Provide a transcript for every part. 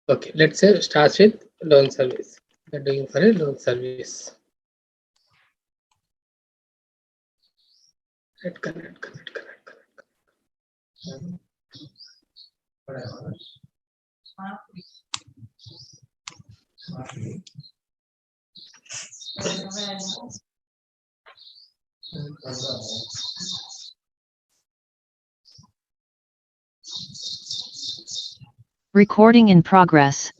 Okay, let's say starts with loan service. We're doing for a loan service. Connect. Recording in progress.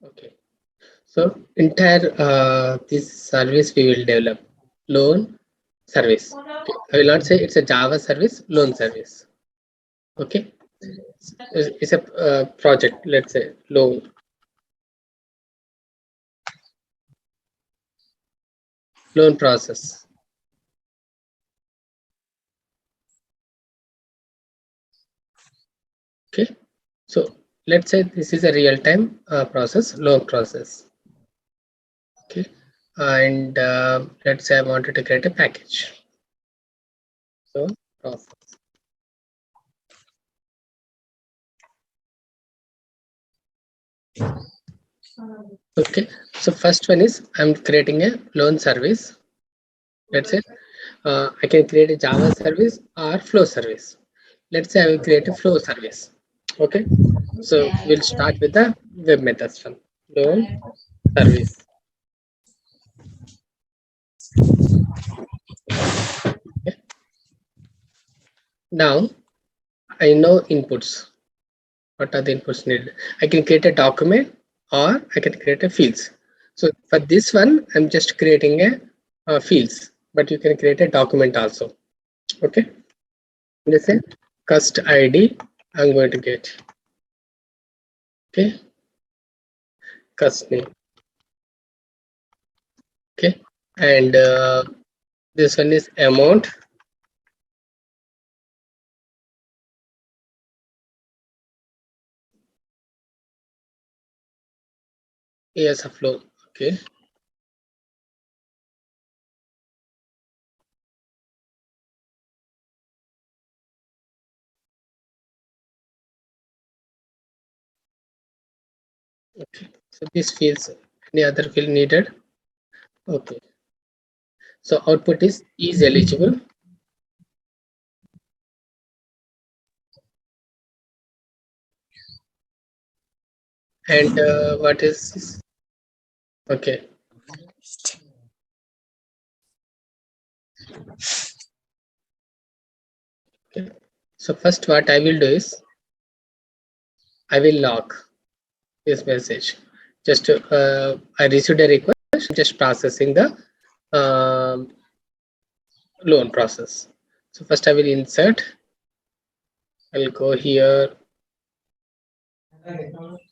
Okay, so entire this service we will develop loan service. Okay. I will not say it's a Java service, loan service. Okay, it's a project. Let's say loan process. Okay, so let's say this is a real-time process, loan process. Okay, and let's say I wanted to create a package. So process. Okay, so first one is I'm creating a loan service. Let's say I can create a Java service or flow service. Let's say I will create a flow service. Okay, so we'll start with the web methods one. Loan service. Okay. Now I know inputs. What are the inputs needed? I can create a document or I can create a fields. So for this one, I'm just creating a fields, but you can create a document also. Okay. Let's say cust ID. I'm going to get. Okay. Cust name. Okay. And this one is amount. Years of loan. Okay. Okay. So this fields. Any other field needed? Okay. So output is eligible. And what is this? Okay. Okay. So first what I will do is I will log this message. Just I received a request, just processing the um, loan process. So first I will insert. I'll go here.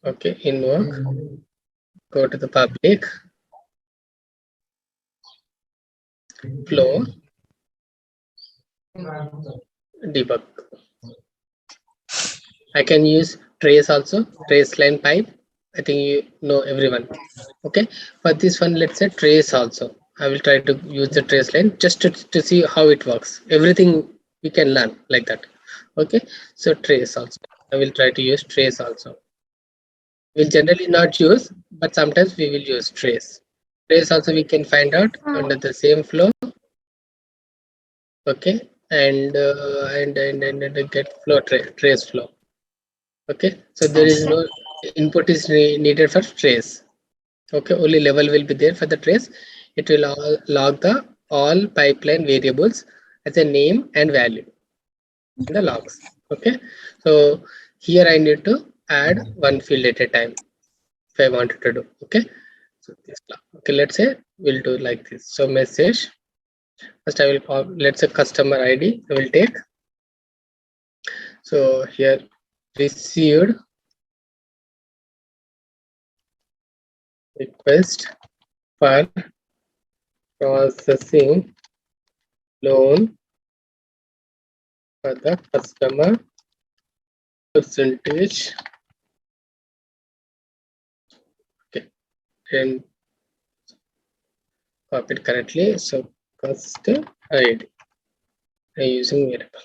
Okay, in work. Go to the public flow debug. I can use trace also, trace line pipe. I think you know everyone. Okay, for this one, let's say trace also. I will try to use the trace line just to see how it works. Everything we can learn like that. Okay, so trace also. I will try to use trace also. We'll generally not use, but sometimes we will use trace. Trace also we can find out under the same flow. Okay, and get flow trace flow. Okay, so there is no input is needed for trace. Okay, only level will be there for the trace. It will log the all pipeline variables as a name and value in the logs. Okay, so here I need to add one field at a time if I wanted to do. Okay, so this okay, let's say we'll do like this. So message first I will call, let's say customer ID I will take. So here received request for processing loan for the customer percentage. Okay, and copied correctly. So customer ID using variable.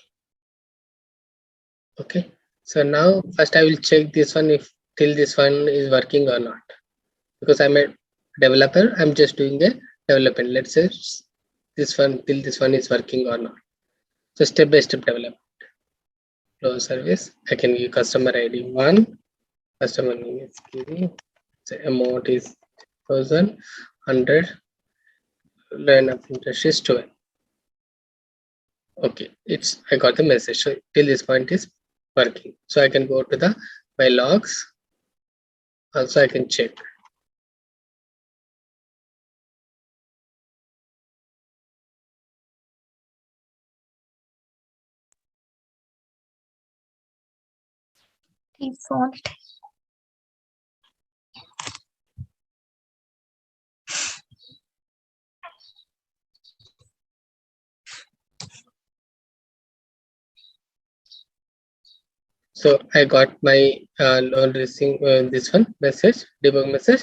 Okay, so now first I will check this one if till this one is working or not, because I'm a developer. I'm just doing the development. Let's say this one till this one is working or not. So step by step development. Flow service. I can give customer ID 1, customer name is Kiri. So amount is 1,100. Line of interest is 12. Okay, I got the message. So till this point is working. So I can go to the my logs. Also I can check. Default. So I got my loan receiving this one message, debug message,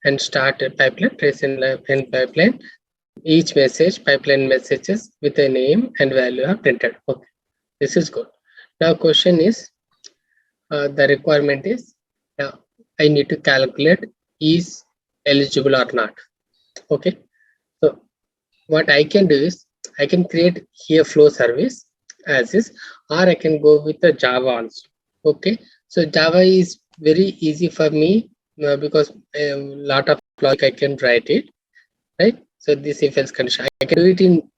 and start a pipeline, trace and pipeline. Each message, pipeline messages with a name and value are printed. Okay, this is good. Now question is, the requirement is, now I need to calculate is eligible or not. Okay, so what I can do is I can create here flow service as is, or I can go with the Java also. Okay, so Java is very easy for me because a lot of logic I can write it, right? So this if else condition I can do it in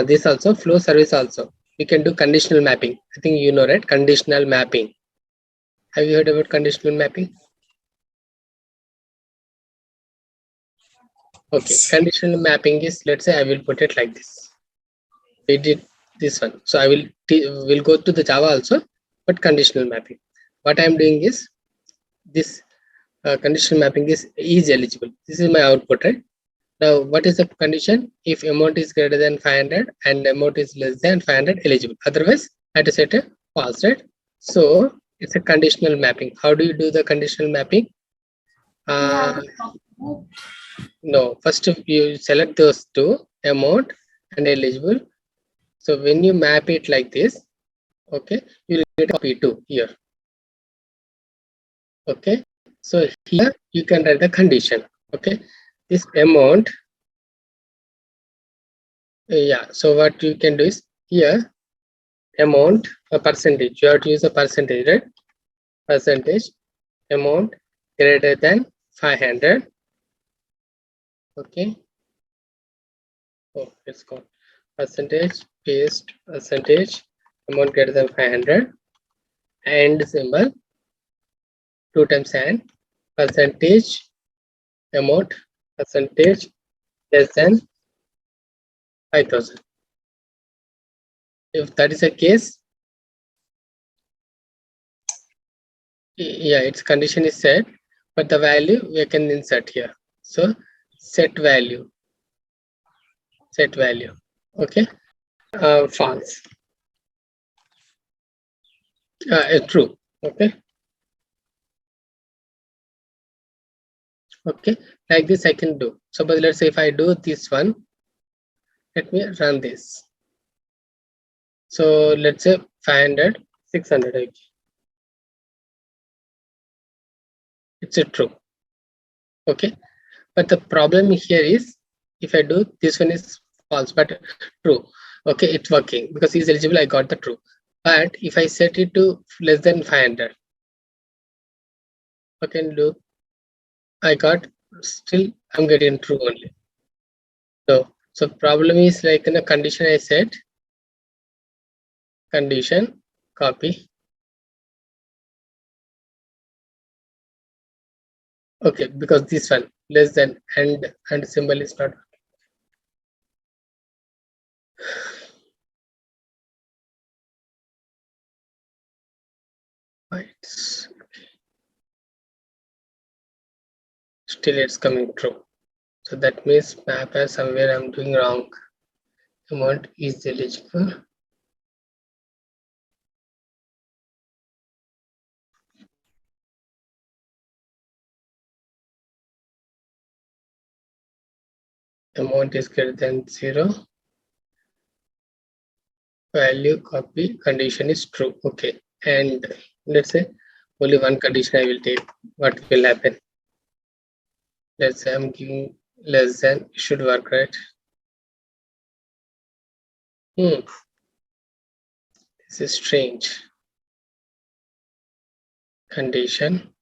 this also, flow service also. You can do conditional mapping. I think you know, right? Conditional mapping. Have you heard about conditional mapping? Okay, conditional mapping is, let's say I will put it like this. We did this one, so I will go to the Java also, but conditional mapping. What I'm doing is this conditional mapping is eligible. This is my output, right? Now, what is the condition? If amount is greater than 500 and amount is less than 500, eligible. Otherwise, I have to set a false, right? So it's a conditional mapping. How do you do the conditional mapping? No, first you select those two, amount and eligible. So when you map it like this, okay, you will get copy two here. Okay, so here you can write the condition. Okay, this amount, yeah. So what you can do is here amount a percentage. You have to use a percentage, right? Percentage amount greater than 500. Okay. Oh, it's called percentage paste percentage amount greater than 500 and symbol 2 times and percentage amount percentage less than 5,000. If that is the case, yeah, its condition is set, but the value we can insert here. So set value, okay, false, true, okay, like this I can do. So but let's say if I do this one, let me run this. So let's say 500, 600, okay. It's a true, okay, but the problem here is if I do this one is false but true, okay, it's working because he's eligible, I got the true. But if I set it to less than 500, okay, look, I got still I'm getting true only. So problem is like in a condition I set condition copy. Okay, because this one less than and symbol is not. Right. Still it's coming true. So that means mapper somewhere I'm doing wrong. Amount is eligible. amount is greater than 0, value copy condition is true. Okay, and let's say only one condition I will take. What will happen? Let's say I'm giving less than, it should work, right? This is strange. Condition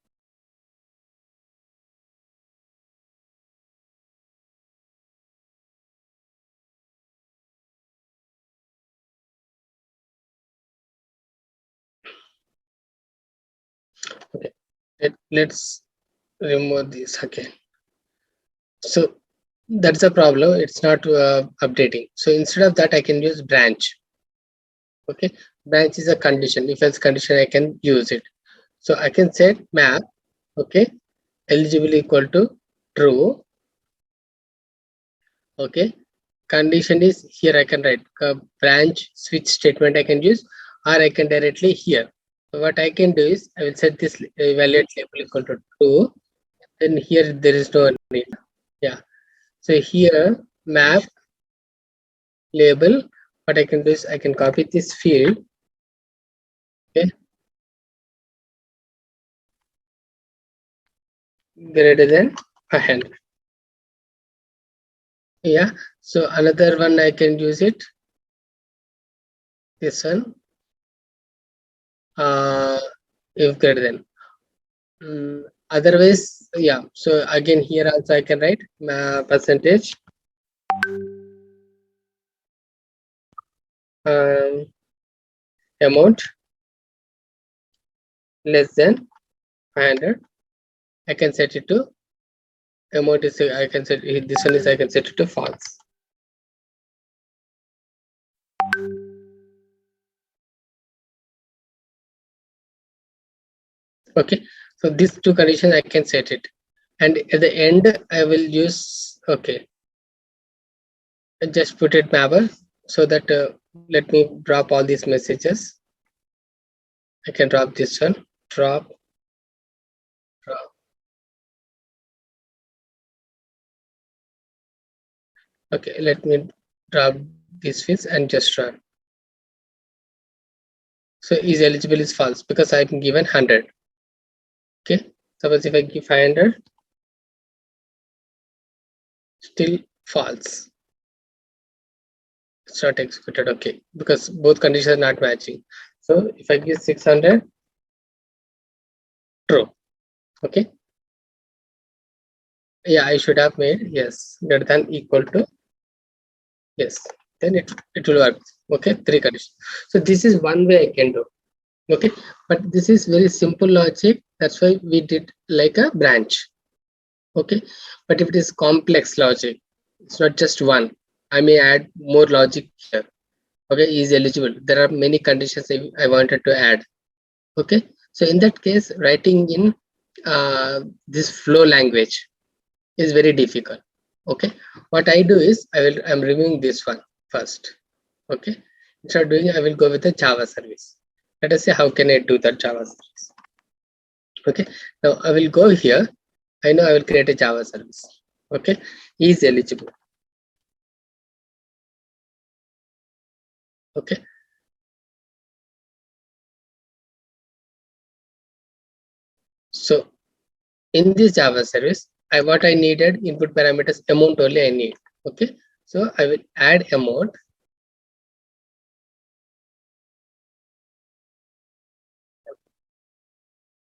okay. Let's remove this again. So that's a problem. It's not updating. So instead of that, I can use branch. Okay, branch is a condition. If else condition, I can use it. So I can set map. Okay, eligible equal to true. Okay, condition is here. I can write branch switch statement. I can use, or I can directly here. So what I can do is I will set this evaluate label equal to true. Then here there is no need. Yeah. So here map label, what I can do is I can copy this field. Okay, greater than 100. Yeah, so another one I can use it, this one, if greater than. Otherwise, yeah, so again here also I can write percentage amount less than 500. I can set it to amount is I can set it, this one is I can set it to false. Okay, so these two conditions I can set it, and at the end I will use, okay, I just put it mapper so that let me drop all these messages. I can drop this one, drop. Okay, let me drop these fields and just run. So is eligible is false because I've been given 100. Okay, suppose if I give 500, still false. It's not executed. Okay, because both conditions are not matching. So if I give 600, true. Okay. Yeah, I should have made yes greater than equal to yes. Then it will work. Okay, three conditions. So this is one way I can do. Okay, but this is very simple logic. That's why we did like a branch. Okay, but if it is complex logic, it's not just one. I may add more logic here. Okay, is eligible. There are many conditions I wanted to add. Okay, so in that case, writing in this flow language is very difficult. Okay, what I do is I'm reviewing this one first. Okay, instead of doing, I will go with the Java service. Let us say how can I do that Java service. Okay, now I will go here. I know I will create a Java service. Okay, is eligible. Okay, so in this Java service, what I needed input parameters amount only I need. Okay, so I will add amount.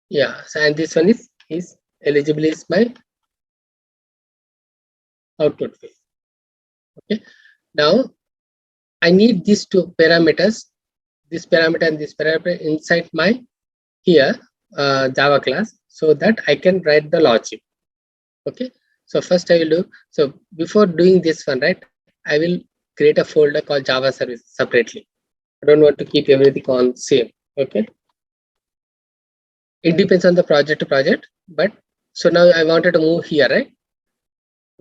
Yeah, so and this one is eligible is my output field. Okay, now I need these two parameters, this parameter and this parameter inside my here Java class, so that I can write the logic. Okay, so first I will do, so before doing this one, right, I will create a folder called Java service separately. I don't want to keep everything on same. Okay, it depends on the project to project, but so now I wanted to move here, right?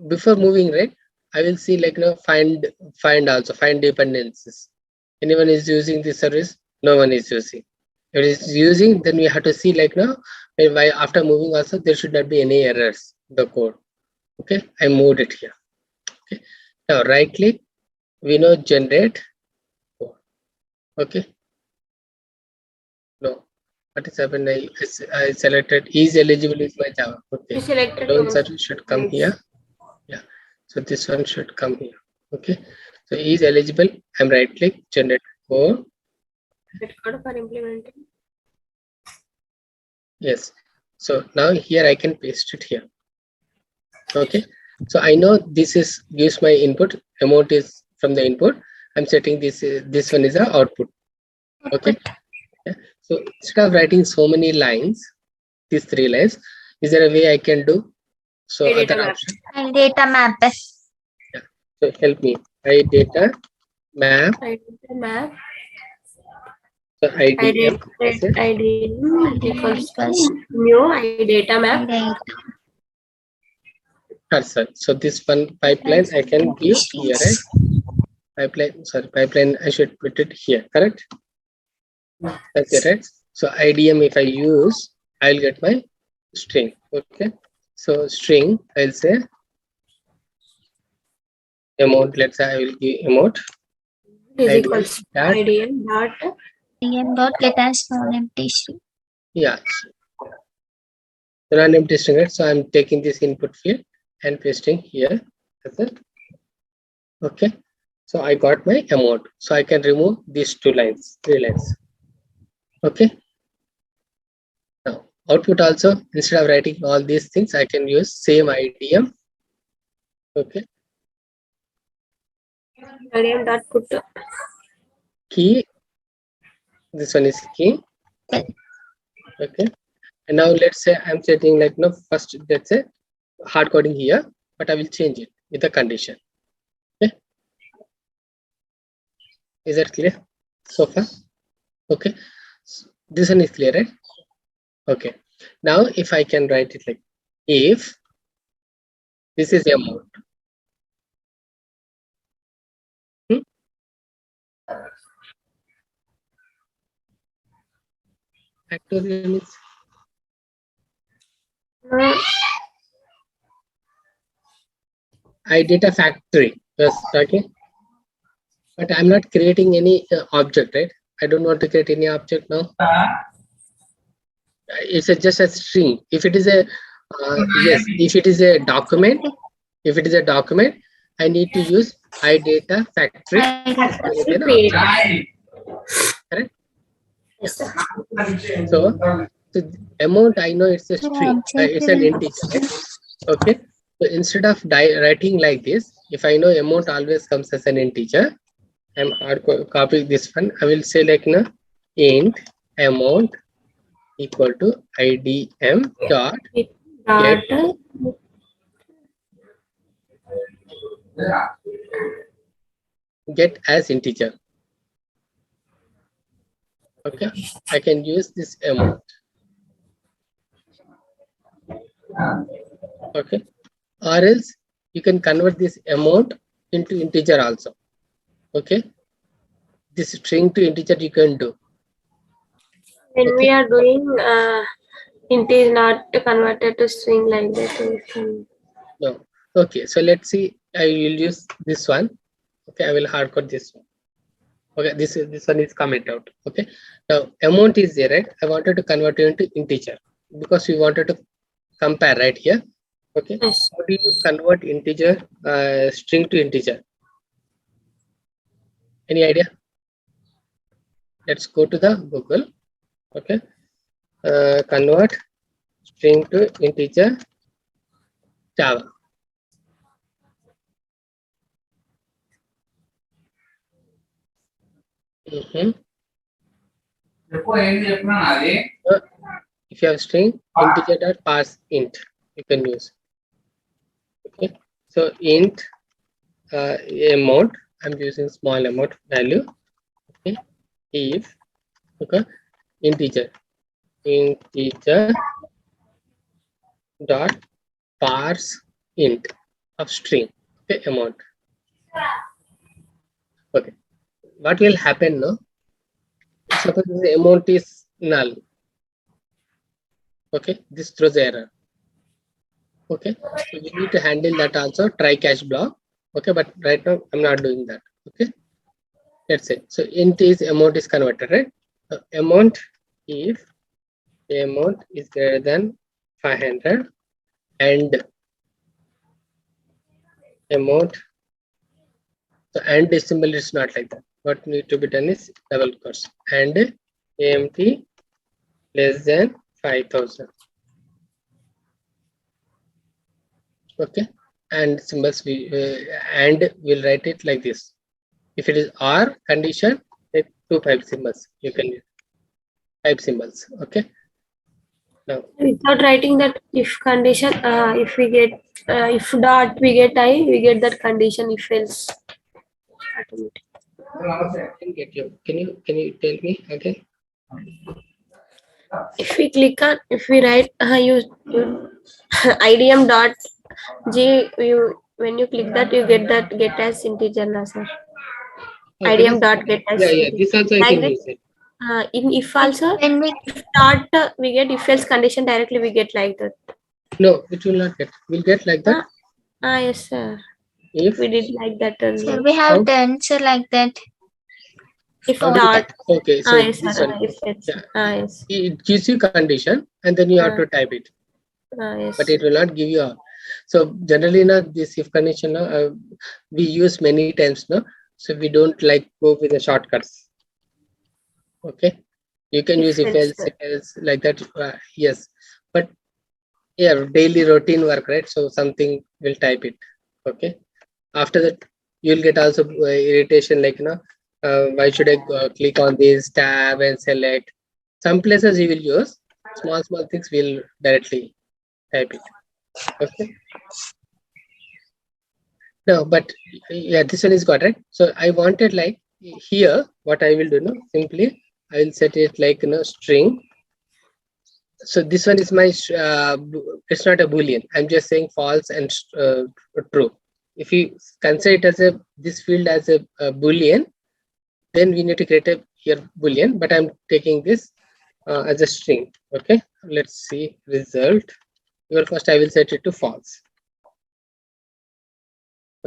Before moving, right, I will see like find dependencies. Anyone is using this service? No one is using. If it is using, then we have to see like after moving also there should not be any errors in the code. Okay, I moved it here. Okay. Now right click, we know generate. Okay. No. What is happened? I selected is eligible with my Java. Okay. You selected Loan service should come nice. here. Yeah. So this one should come here. Okay. So is eligible. I'm right click, generate code. Code for implementing. Yes. So now here I can paste it here. Okay. So I know this is gives my input. Amount is from the input. I'm setting this one is the output. Okay. Yeah. So instead of writing so many lines, these 3 lines, is there a way I can do? So Data other map. option. And data map. Yeah. So help me. I data map. Data map. So IDM. IDM equals new data map. Cursor. So this one pipeline I can give here, right? Pipeline. Sorry, pipeline. I should put it here. Correct. That's it, right? So IDM, if I use, I'll get my string. Okay. So string, I'll say amount. Let's say I will give amount. Is equals IDM dot get as non-empty string. Yeah. So non-empty string, right? So I'm taking this input field and pasting here. That's it. Okay. So I got my amount. So I can remove these 2 lines, 3 lines. Okay. Now output also, instead of writing all these things, I can use same IDM. Okay. IDM dot put Key. This one is key. Okay. And now let's say I'm setting like no first, let's say hard coding here, but I will change it with a condition. Okay. Is that clear so far? Okay. So this one is clear, right? Okay. Now if I can write it like if this is amount. Factorial is I did a factory. Yes, okay. But I'm not creating any object, right? I don't want to create any object now. It's just a string. If it is a yes, if it is a document, I need to use iData factory. Correct? Yes. So the amount, I know it's a string. It's an integer. Right? Okay. So instead of writing like this, if I know amount always comes as an integer, I'm hard copying this one. I will say like no int amount equal to IDM dot get as integer. Okay, I can use this amount. Okay, or else you can convert this amount into integer also. Okay, this string to integer you can do. When we are doing int is not converted to string like that. No. Okay, so let's see. I will use this one. Okay, I will hardcode this one. Okay, this one is comment out. Okay, now amount is there, right? I wanted to convert it into integer because we wanted to compare right here. Okay, yes. How do you convert integer string to integer? Any idea? Let's go to the Google. Okay, convert string to integer Java. If you have string integer dot parse int, you can use. Okay, so int amount, I'm using small amount value. Okay, if okay integer dot parse int of string, okay, amount. Okay, what will happen now? Suppose the amount is null. Okay, this throws error. Okay, so we need to handle that also. Try catch block. Okay, but right now I'm not doing that. Okay, let's say so int is amount is converted, right? So amount, if the amount is greater than 500 and amount, so and decimal is not like that. What need to be done is double quotes and amt less than 5,000. Okay, and symbols we and we'll write it like this. If it is or condition, then 2 pipe symbols you can use, pipe symbols. Okay, now Without writing that if condition, if we get if dot we get I, we get that condition if else. Automatic. I can get you. Can you tell me again? If we click on, if we write you idm dot g, you when you click that you get that get as integer na sir. Okay, idm dot get as yeah, this also I like can that. use it. In if also When we if dot we get if else condition directly we get like that. No, it will not get. We'll get like that Yes sir, if we did like that so only. we have how to answer like that. If how to dot type. Okay, so yes this sir, one, if it's yeah, yes it gives you condition and then you have to type it, yes. but it will not give you a. So generally, now this if condition we use many times now, so we don't like go with the shortcuts. Okay, you can use if else like that. Yes, but yeah, daily routine work, right? So something will type it. Okay, after that you'll get also irritation like why should I click on this tab and select. Some places you will use small things will directly type it. Okay, no, but yeah, this one is got right. So I wanted like here what I will do now, simply I will set it like string. So this one is my it's not a boolean, I'm just saying false and true. If you consider it as a this field as a boolean, then we need to create a here boolean, but I'm taking this as a string. Okay, let's see result. Well, first I will set it to false.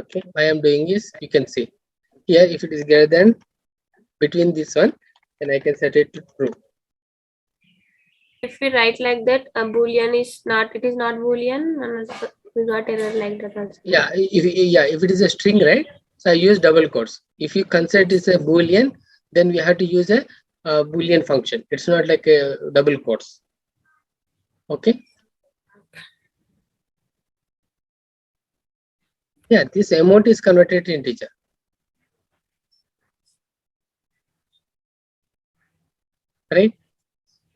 Okay, why I'm doing is you can see here if it is greater than between this one, then I can set it to true. If we write like that, a boolean is not, it is not boolean, and we got error like that also. Yeah, if it is a string, right? So I use double quotes. If you consider it is a boolean, then we have to use a boolean function. It's not like a double quotes. Okay. Yeah, this amount is converted to integer. Right?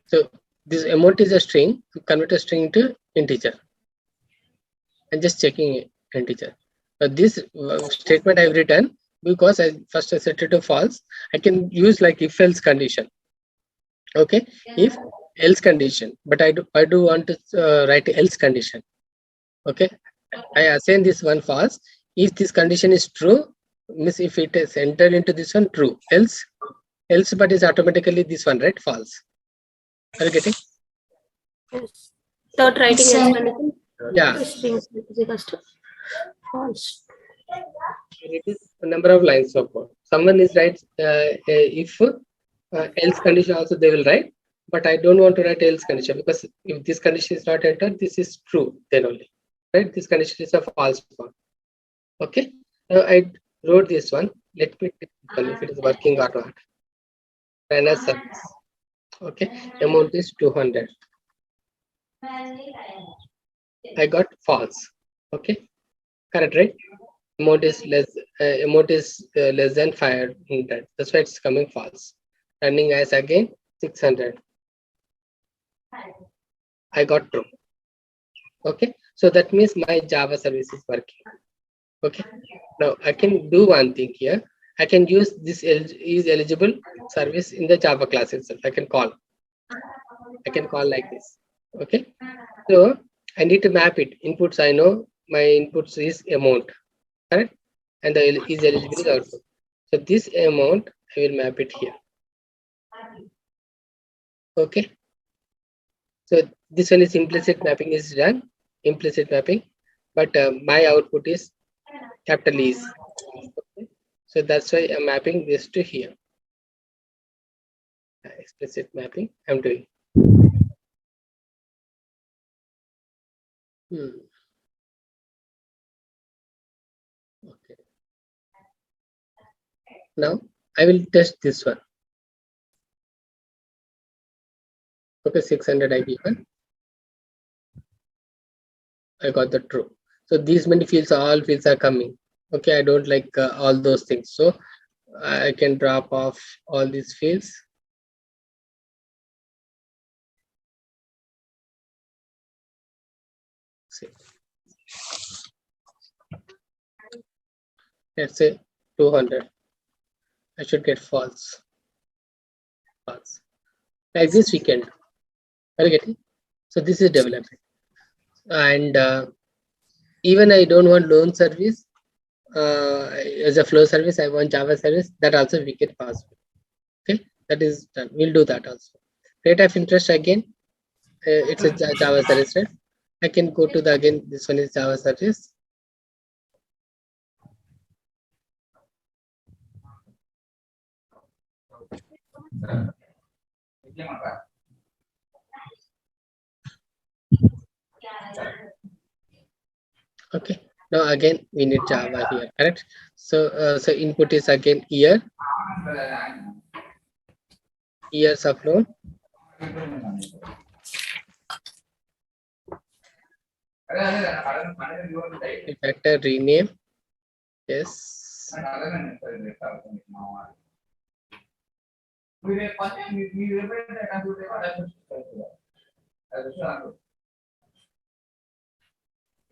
So this amount is a string, convert a string into integer. And just checking integer. But this statement I've written because I first I set it to false. I can use like if else condition. Okay, if else condition, but I do want to write else condition. Okay, I assign this one false. If this condition is true, means if it is entered into this one true, else but is automatically this one, right? False. Are you getting? Yes. Without writing Yes, else sir. condition, Yeah. string is equals to false. It is a number of lines of code. Someone is writes if else condition also they will write, but I don't want to write else condition because if this condition is not entered, this is true then only, right? This condition is a false one. Okay, now I wrote this one. Let me take this one if it is working or not. Run as service. Okay, amount is 200. I got false. Okay, correct, right? Amount is less than 500. That's why it's coming false. Running as again 600. I got true. Okay, so that means my Java service is working. Okay, now I can do one thing here. I can use this is eligible service in the Java class itself. I can call like this. Okay, so I need to map it. Inputs I know my inputs is amount, correct, and the is eligible is output. So this amount I will map it here. Okay, so this one is implicit mapping is done, implicit mapping, but my output is capital E's. Okay. So that's why I'm mapping this to here. Explicit mapping I'm doing. Okay. Now I will test this one. Okay, 600 I given. I got the true. So these many fields, all fields are coming. Okay, I don't like all those things. So I can drop off all these fields. See. Let's say 200. I should get false. False. Like this we can do. Are you getting? So this is development. And even I don't want loan service as a flow service. I want Java service. That also we can pass. Okay, that is done. We'll do that also. Rate of interest again. It's a Java service, right? I can go to the again. This one is Java service. Okay. Now again we need Java here, correct? So so input is again years of loan. Factor rename. Yes.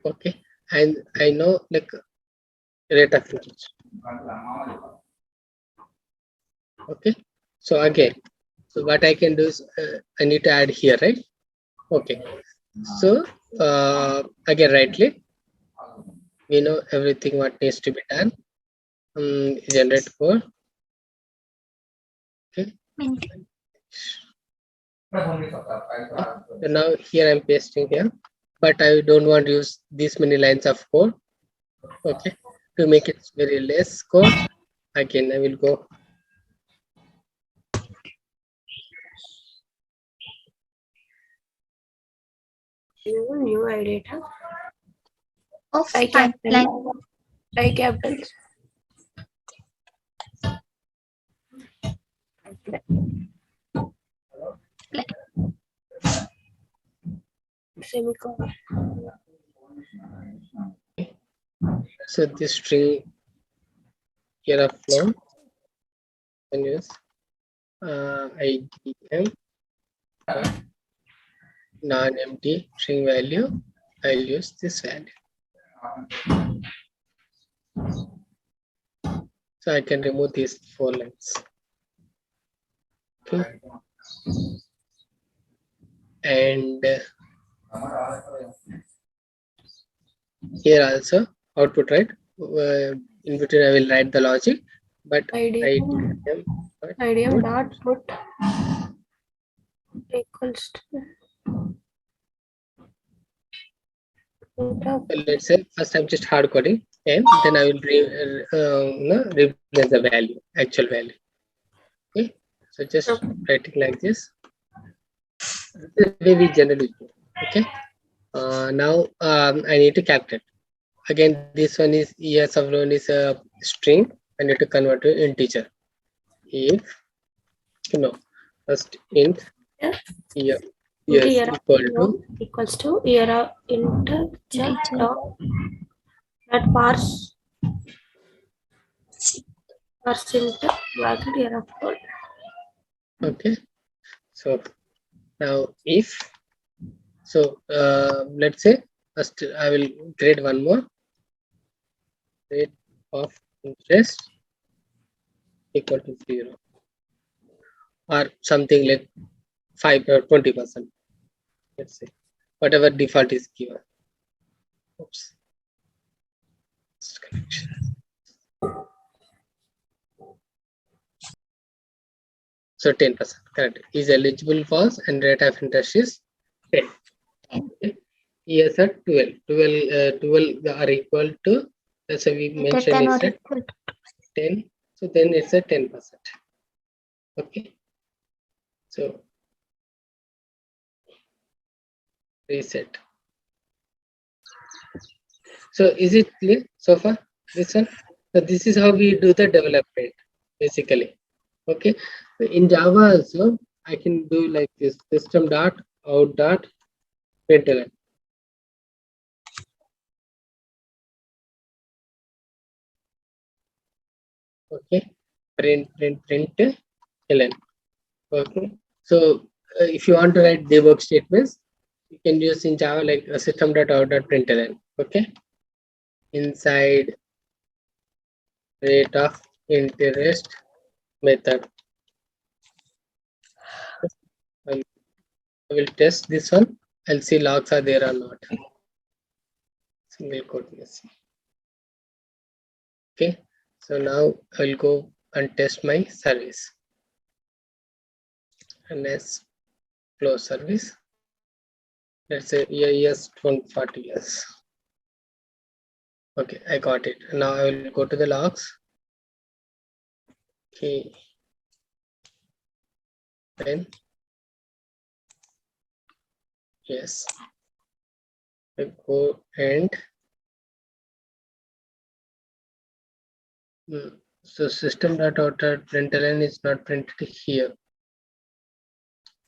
Okay, and I know like rate of interest. Okay, so again, so what I can do is I need to add here, right? Okay, so again, right click. We know everything what needs to be done. Generate code. Okay. So now here I'm pasting here, but I don't want to use this many lines of code. Okay, to make it very less code, again I will go. New data of I pipeline. capital. Semicolon. So this string here of flow can use IDM non-empty string value. I'll use this value. So I can remove these 4 lines. Okay. And here also output, right? In between I will write the logic, but IDM dot put equals to. So let's say first I'm just hard coding, and then I will replace the value, actual value. Okay, so just writing like this. This is the way we generally do. Okay, now I need to calculate. Again, this one is years of loan is a string. I need to convert to integer. If first int year equals to year of integer that parse into bracket year of loan. Okay, so now if so let's say first I will create one more. Rate of interest equal to 0 or something like 5 or 20%. Let's say whatever default is given. Oops. So 10%, correct, is eligible false and rate of interest is 10. Okay. Years are 12 are equal to That's why we Greater mentioned than or it's at equal to 10. So then it's at 10%. Okay. So reset. So is it clear so far? This one? So this is how we do the development basically. Okay. So in Java also I can do like this system dot out dot println. Okay. Print ln. Okay. So if you want to write debug statements, you can use in Java like a system dot out dot println. Okay. Inside rate of interest method. I will test this one. I'll see logs are there or not. Single quote missing. Okay. So now I'll go and test my service. And let's close service. Let's say yes 40 years. Okay, I got it. Now I will go to the logs. Okay. Then yes. I go and so system.out.println is not printed here.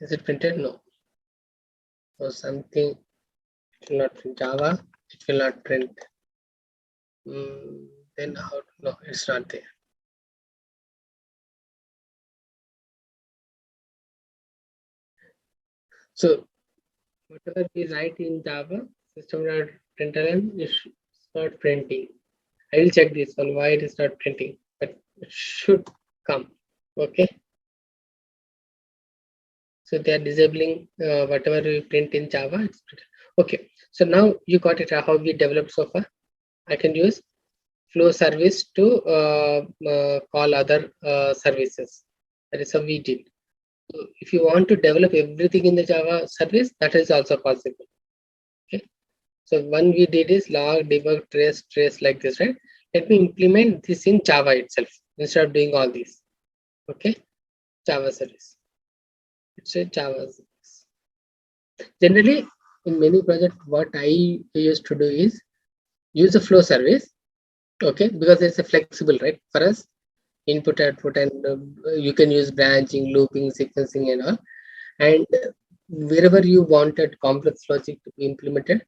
Is it printed? No. So something it will not print Java. It will not print. Then how? No, it's not there. So whatever we write in Java, system.println is not printing. I will check this one why it is not printing, but it should come. Okay. So they are disabling whatever we print in Java. It's okay. So now you got it. How we developed so far. I can use flow service to call other services. That is how we did. So if you want to develop everything in the Java service, that is also possible. Okay. So one we did is log, debug, trace like this, right? Let me implement this in Java itself instead of doing all these. Okay. Java service. It's a Java service. Generally, in many projects, what I used to do is use a flow service. Okay, because it's a flexible, right? For us, input, output, and you can use branching, looping, sequencing, and all. And wherever you wanted complex logic to be implemented,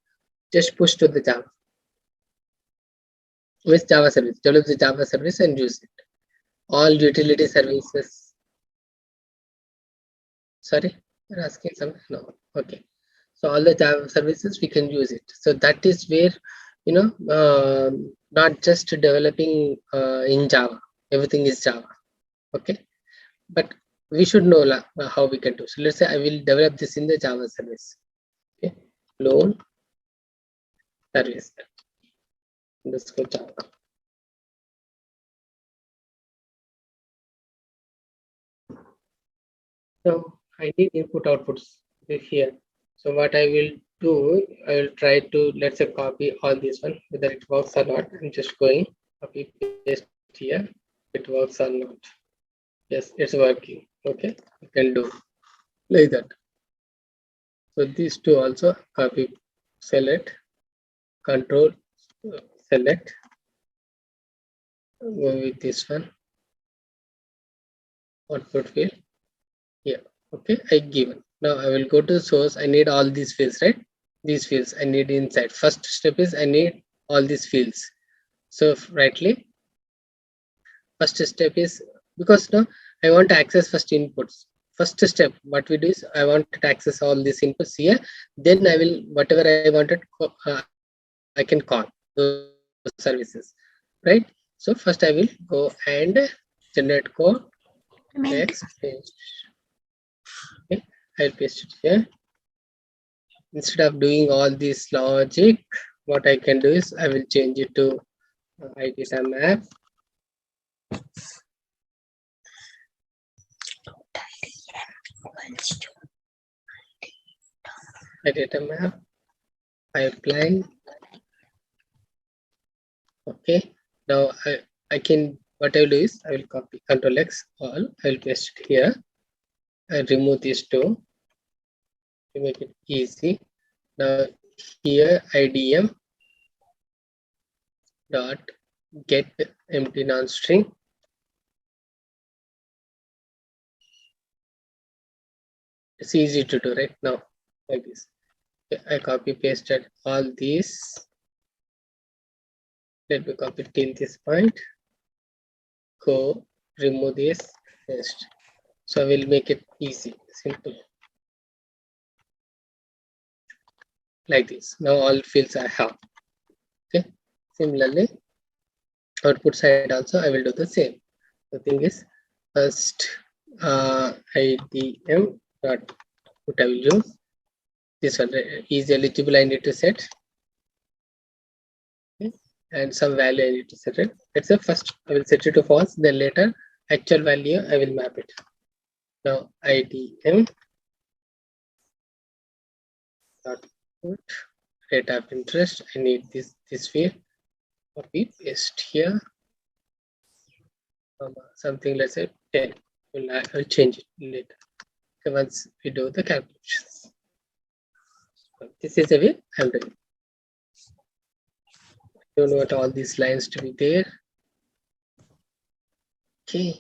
just push to the Java with Java service. Develop the Java service and use it. All utility services. Sorry, you're asking something? No. Okay. So all the Java services we can use it. So that is where not just developing in Java. Everything is Java. Okay, but we should know how we can do. So let's say I will develop this in the Java service. Okay, loan service underscore Java. So I need input outputs here. So what I will do, I will try to let's say copy all this one, whether it works or not. I'm just going copy paste here. It works or not. Yes, it's working. Okay, you can do like that. So these two also copy, select, control, select, go with this one, output field here. Okay, I given. Now I will go to the source. I need all these fields, right? These fields I need inside. First step is I need all these fields. So rightly, first step is because now I want to access first inputs. First step, what we do is I want to access all these inputs here. Then I will whatever I wanted, I can call those services, right? So first I will go and generate code text paste. Okay, I'll paste it here. Instead of doing all this logic, what I can do is I will change it to data map. Data map pipeline. Okay. Okay, now I can, what I will do is I will copy Control X all, I will paste it here and remove these two to make it easy. Now here IDM dot get empty non-string. It's easy to do right now, like this. Okay, I copy pasted all these. Let me copy till this point. Go remove this, paste. So I will make it easy, simple, like this. Now all fields I have. Okay, similarly output side also I will do the same. The thing is, first IDM dot put I will use this one, is eligible I need to set. Okay, and some value I need to set it. Let's say first I will set it to false, then later actual value I will map it. Now IDM dot put rate of interest, I need this field, copy paste here, something, let's say 10. I'll change it later. Okay, once we do the calculations. This is the way I'm doing. Don't want all these lines to be there. Okay,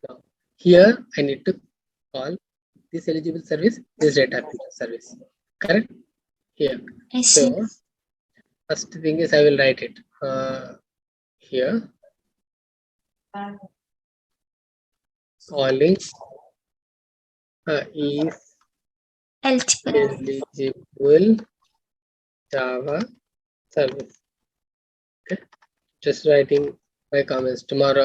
now here I need to call this eligible service, this data service, correct? Here, Yes, so sir. first thing is I will write it here, calling is Eligible. eligible Java service. Okay, just writing my comments. Tomorrow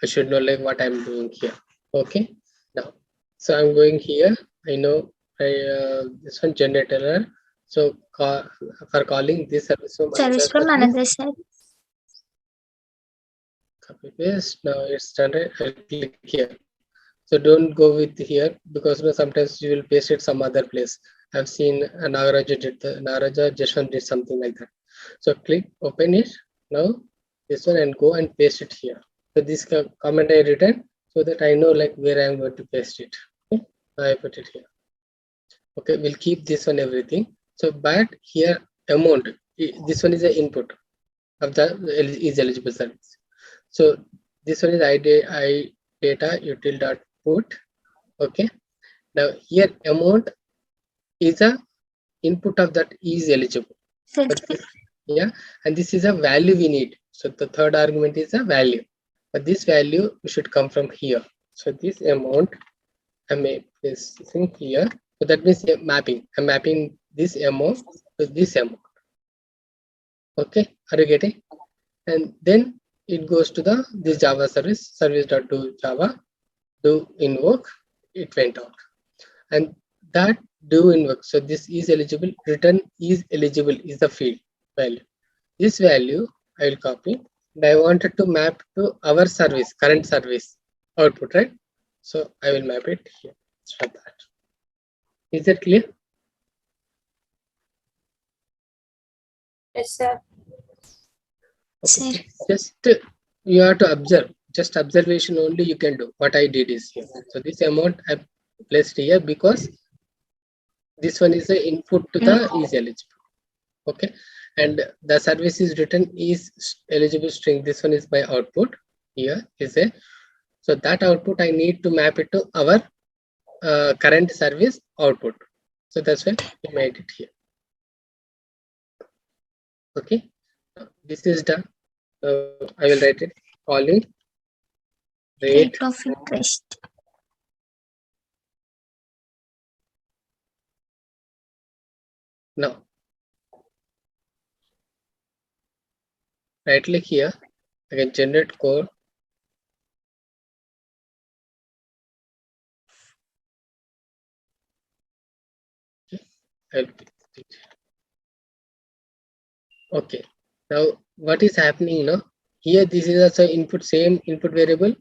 I should know like what I'm doing here. Okay, now so I'm going here. I know this one generate error. So for calling this service from Service another from service, another side. copy paste. Now it's done. Right, I'll click here. So don't go with here, because sometimes you will paste it some other place. I've seen Nagaraja Jashwant did something like that. So click open it now, this one, and go and paste it here. So this comment I written, so that I know like where I am going to paste it. Okay, I put it here. Okay, we'll keep this one everything. So but here amount, this one is the input of the is eligible service. So this one is I data util dot put. Okay, now here amount is a input of that is eligible. But Eligible. this, yeah, and this is a value we need. So the third argument is a value, but this value should come from here. So this amount I may place thing here. So that means mapping. I'm mapping this amount to this amount. Okay, are you getting? And then it goes to the this Java service dot do Java do invoke, it went out, and that do invoke. So this is eligible, return is eligible is the field value. This value I will copy, and I wanted to map to our service, current service output, right? So I will map it here for that. Is that clear? Yes, sir. Okay. Sir. Just you have to observe, just observation only you can do. What I did is here. So this amount I placed here because this one is the input to the is eligible. Okay, and the service is written is eligible string. This one is my output. Here is a, so that output I need to map it to our current service output. So that's why we made it here. Okay, this is done. I will write it, calling rate Rate of interest. now. Right click here, I can generate code. Okay, now what is happening now? Here this is also input, same input variable.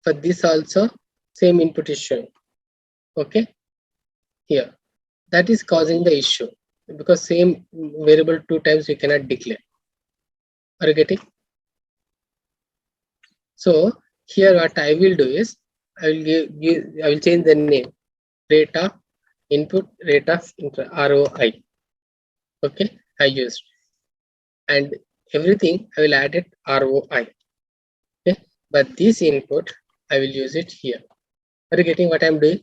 For this also same input is showing. Okay, here that is causing the issue, because same variable two times we cannot declare. Are you getting? So here what I will do is I will change the name, rate of input, rate of ROI. Okay, I used, and everything I will add it ROI. Okay, but this input I will use it here. Are you getting what I'm doing?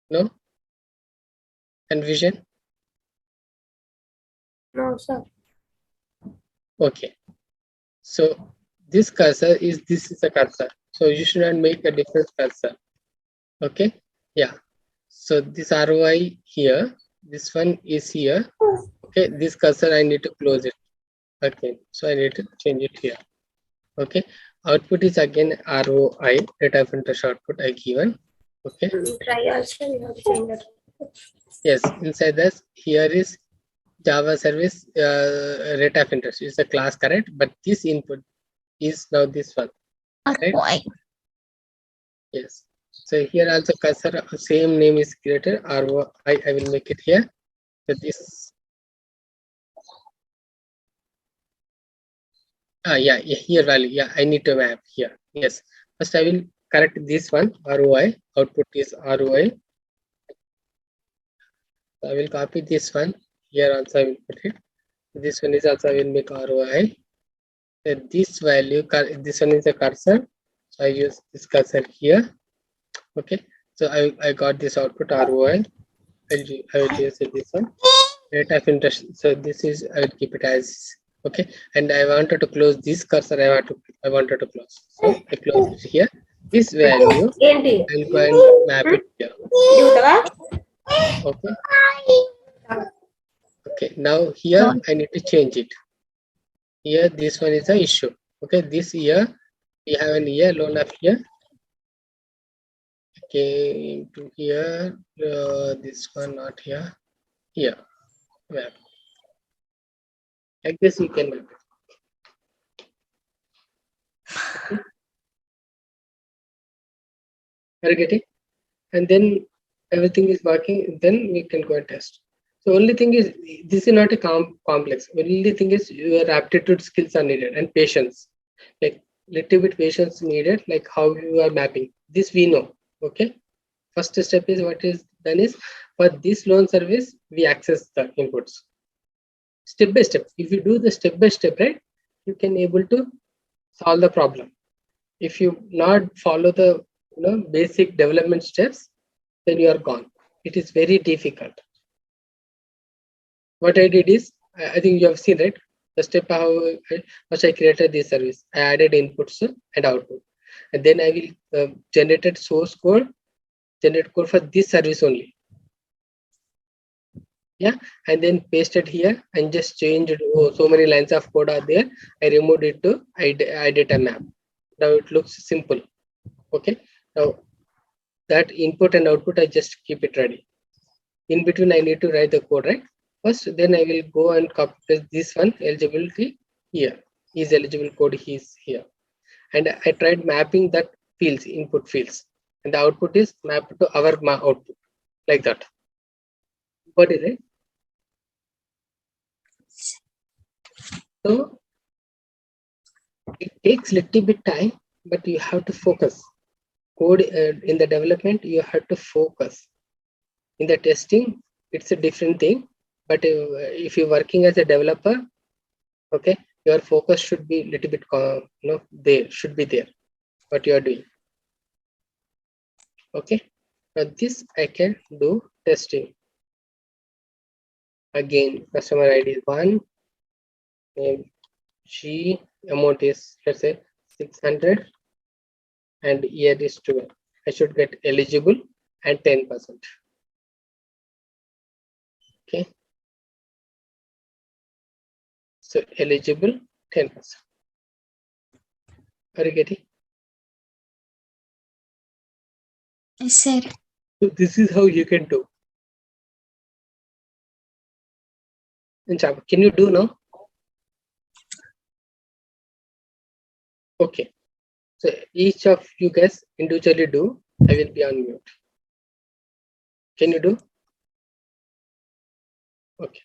No? Confusion? No, sir. Okay. So this cursor is a cursor. So you should not make a different cursor. Okay. Yeah. So this ROI here, this one is here. Okay. This cursor I need to close it. Okay. So I need to change it here. Okay. Output is again ROI, rate of interest output I given. Okay. Try also, you have to change that. Yes. Inside this, here is Java service rate of interest is a class, correct? But this input is now this one, right? ROI. Yes. So here also cursor same name is created. ROI I will make it here. So this yeah, here value. Yeah, I need to map here. Yes. First I will correct this one ROI. Output is ROI. So I will copy this one. Here also I will put it. This one is also I will make ROI. So this value, this one is a cursor. So I use this cursor here. Okay. So I got this output ROI. I will use this one. Rate of interest. So this is I will keep it as okay. And I wanted to close this cursor. I wanted to close. So I close it here. This value Enti? I will go and map it here. Okay. Okay. Now here I need to change it. Here this one is the issue. Okay. This year we have an year loan of here. Okay. Into here. This one not here. Here. Map. Like this you can map it. Okay. Are you getting? And then everything is working, then we can go and test. So only thing is this is not a complex. Only thing is your aptitude skills are needed and patience. Like little bit patience needed, like how you are mapping. This we know. Okay. First step is what is done is for this loan service, we access the inputs. Step by step. If you do the step by step, right, you can able to solve the problem. If you not follow the basic development steps, then you are gone. It is very difficult. What I did is, I think you have seen, right? The step how first I created this service. I added inputs and output, and then I will generated source code, generate code for this service only. Yeah, and then pasted here and just changed. Oh, so many lines of code are there. I removed it to data map. Now it looks simple. Okay. Now that input and output, I just keep it ready. In between, I need to write the code, right? First, then I will go and copy this one, eligibility here. Is eligible code is here. And I tried mapping that fields, input fields. And the output is mapped to our output, like that. Got it, right? So it takes little bit time, but you have to focus. Code in the development, you have to focus. In the testing, it's a different thing. But if you're working as a developer, okay, your focus should be a little bit, there should be there what you are doing. Okay, now this I can do testing. Again, customer ID is 1, name G, amount is let's say 600, and year is 12. I should get eligible and 10%. Okay, so eligible 10%. Are you getting? Yes, sir. So this is how you can do in Java. Can you do now? Okay. So each of you guys individually do. I will be on mute. Can you do? Okay.